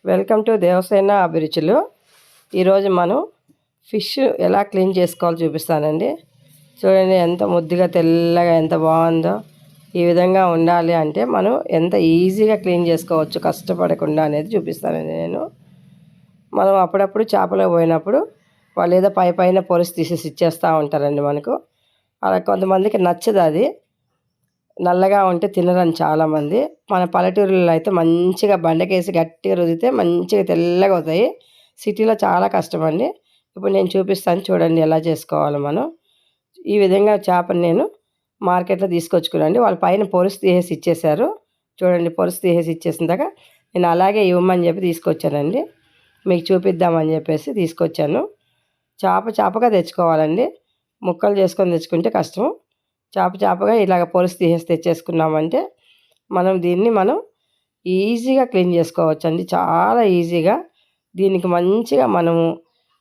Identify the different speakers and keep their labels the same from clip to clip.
Speaker 1: Welcome to Devasena అభిరుచులు. ఈరోజు మనం ఫిష్ ఎలా క్లీన్ చేసుకోవాలో చూపిస్తానండి. చూడండి ఎంత ముద్దుగా తెల్లగా ఎంత బాగుందో. ఈ విధంగా ఉండాలి అంటే మనం ఎంత ఈజీగా క్లీన్ చేసుకోవచ్చు కష్టపడకుండా అనేది చూపిస్తానండి నేను. మనం అప్పుడప్పుడు చేపలు పోయినప్పుడు వాళ్ళు ఏదో పైన పొరుసు తీసేసి ఇచ్చేస్తూ ఉంటారండి మనకు. అలా కొంతమందికి నచ్చదు, అది నల్లగా ఉంటే తినరని చాలామంది. మన పల్లెటూరులో అయితే మంచిగా బండకేసి గట్టిగా రుద్దితే మంచిగా తెల్లగా అవుతాయి. సిటీలో చాలా కష్టమండి. ఇప్పుడు నేను చూపిస్తాను చూడండి ఎలా చేసుకోవాలో మనం. ఈ విధంగా చేపని నేను మార్కెట్లో తీసుకొచ్చుకున్నాండి. వాళ్ళ పైన పొరుసు తీసేసి ఇచ్చేశారు. చూడండి పొరుసు తీసేసి ఇచ్చేసిన దాకా నేను అలాగే ఇవ్వమని చెప్పి తీసుకొచ్చానండి. మీకు చూపిద్దామని చెప్పేసి తీసుకొచ్చాను. చేపగా తెచ్చుకోవాలండి. ముక్కలు చేసుకొని తెచ్చుకుంటే కష్టం. చేపగా ఇలాగ పొలుసు తీసేసి తెచ్చేసుకున్నామంటే దీన్ని ఈజీగా క్లీన్ చేసుకోవచ్చండి. చాలా ఈజీగా. దీనికి మంచిగా మనము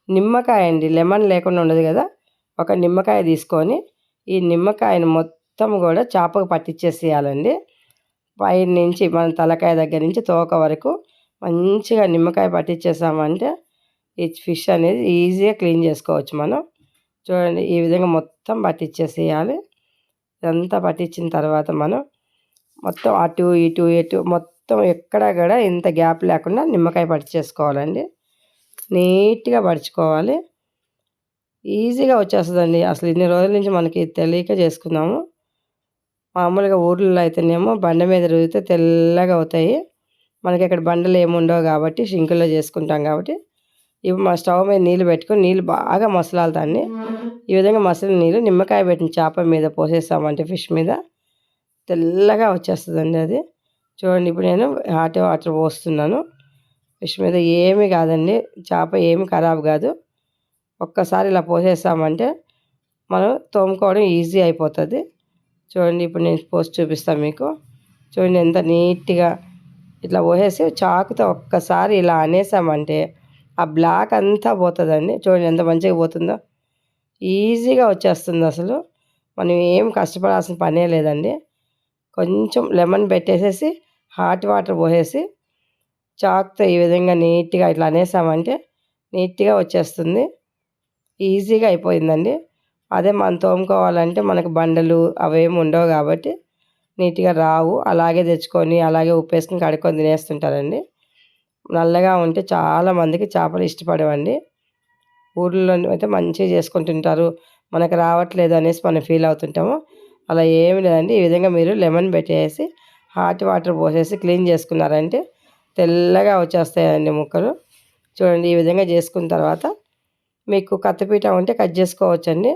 Speaker 1: నిమ్మకాయ అండి, లెమన్ లేకుండా ఉండదు కదా, ఒక నిమ్మకాయ తీసుకొని ఈ నిమ్మకాయను మొత్తం కూడా చేపకు పట్టించేసేయాలండి. పై నుంచి మన తలకాయ దగ్గర నుంచి తోక వరకు మంచిగా నిమ్మకాయ పట్టించేసామంటే ఈ ఫిష్ అనేది ఈజీగా క్లీన్ చేసుకోవచ్చు మనం. చూడండి ఈ విధంగా మొత్తం పట్టించేసేయాలి. ఇదంతా పట్టించిన తర్వాత మనం మొత్తం అటు ఇటు మొత్తం ఎక్కడ కూడా ఇంత గ్యాప్ లేకుండా నిమ్మకాయ పట్టించేసుకోవాలండి. నీట్గా పరుచుకోవాలి. ఈజీగా వచ్చేస్తుందండి. అసలు ఇన్ని రోజుల నుంచి మనకి తెలియక చేసుకున్నాము. మామూలుగా ఊర్లలో అయితేనేమో బండ మీద రుద్దితే తెల్లగా అవుతాయి. మనకి ఇక్కడ బండలు ఏముండవు కాబట్టి షింకుల్లో చేసుకుంటాం కాబట్టి ఇప్పుడు మా స్టవ్ మీద నీళ్ళు పెట్టుకొని నీళ్ళు బాగా మసలాలి. ఈ విధంగా మసలిన నీళ్ళు నిమ్మకాయ పెట్టిన చేప మీద పోసేసామంటే ఫిష్ మీద తెల్లగా వచ్చేస్తుందండి అది. చూడండి ఇప్పుడు నేను హాట్ వాటర్ పోస్తున్నాను. ఫిష్ మీద ఏమీ కాదండి, చేప ఏమి ఖరాబ్ కాదు. ఒక్కసారి ఇలా పోసేసామంటే మనం తోముకోవడం ఈజీ అయిపోతుంది. చూడండి ఇప్పుడు నేను పోసి చూపిస్తాను మీకు. చూడండి ఎంత నీట్గా ఇట్లా పోసేసి చాకుతో ఒక్కసారి ఇలా అనేసామంటే ఆ బ్లాక్ అంతా పోతుందండి. చూడండి ఎంత మంచిగా పోతుందో. ఈజీగా వచ్చేస్తుంది. అసలు మనం ఏం కష్టపడాల్సిన పనే లేదండి. కొంచెం లెమన్ పెట్టేసేసి హాట్ వాటర్ పోసేసి చాకుతో ఈ విధంగా నీట్గా ఇట్లా అనేసామంటే నీట్గా వచ్చేస్తుంది. ఈజీగా అయిపోయిందండి. అదే మనం తోముకోవాలంటే మనకు బండలు అవేమి ఉండవు కాబట్టి నీట్గా రావు. అలాగే తెచ్చుకొని అలాగే ఉప్పు వేసుకొని కడుక్కొని తినేస్తుంటారండి. నల్లగా ఉంటే చాలామందికి చేపలు ఇష్టపడవండి. ఊర్లో అయితే మంచిగా చేసుకుంటుంటారు. మనకు రావట్లేదు అనేసి మనం ఫీల్ అవుతుంటాము. అలా ఏమి లేదండి. ఈ విధంగా మీరు లెమన్ పెట్టేసి హాట్ వాటర్ పోసేసి క్లీన్ చేసుకున్నారంటే తెల్లగా వచ్చేస్తాయండి ముక్కలు. చూడండి ఈ విధంగా చేసుకున్న తర్వాత మీకు కత్తిపీట ఉంటే కట్ చేసుకోవచ్చండి.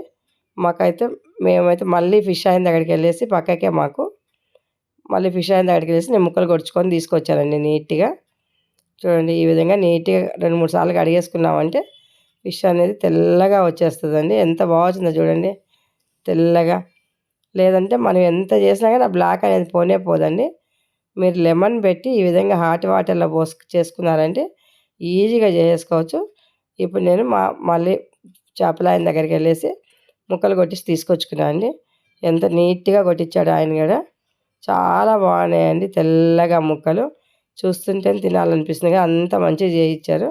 Speaker 1: మేమైతే మళ్ళీ ఫిష్ అయిన దగ్గరికి వెళ్ళేసి పక్కకే మళ్ళీ ఫిష్ అయిన దగ్గరికి వెళ్ళేసి నేను ముక్కలు కొడుచుకొని తీసుకొచ్చానండి నీట్గా. చూడండి ఈ విధంగా నీట్గా 2-3 సార్లు కడిగేసుకున్నామంటే ఫిష్ అనేది తెల్లగా వచ్చేస్తుందండి. ఎంత బాగుందో చూడండి తెల్లగా. లేదంటే మనం ఎంత చేసినా కానీ ఆ బ్లాక్ అనేది పోనే పోదండి. మీరు లెమన్ పెట్టి ఈ విధంగా హాట్ వాటర్లో చేసుకున్నారంటే ఈజీగా చేసేసుకోవచ్చు. ఇప్పుడు నేను మళ్ళీ చేపల ఆయన దగ్గరికి వెళ్ళేసి ముక్కలు కొట్టించి తీసుకొచ్చుకున్నాను అండి. ఎంత నీట్గా కొట్టించాడు ఆయన కూడా. చాలా బాగున్నాయండి తెల్లగా ముక్కలు. చూస్తుంటే తినాలనిపిస్తుంది. అంత మంచిగా చేయించారు.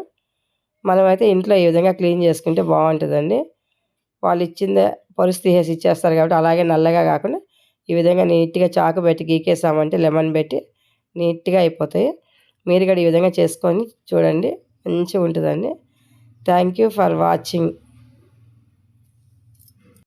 Speaker 1: మనమైతే ఇంట్లో ఈ విధంగా క్లీన్ చేసుకుంటే బాగుంటుందండి. వాళ్ళు ఇచ్చిందే పొరుసు తీసేసి ఇచ్చేస్తారు కాబట్టి అలాగే నల్లగా కాకుండా ఈ విధంగా నీట్గా చాకు పెట్టి గీకేసామంటే లెమన్ పెట్టి నీట్గా అయిపోతాయి. మీరు కూడా ఈ విధంగా చేసుకొని చూడండి, మంచిగా ఉంటుందండి. Thank you for watching.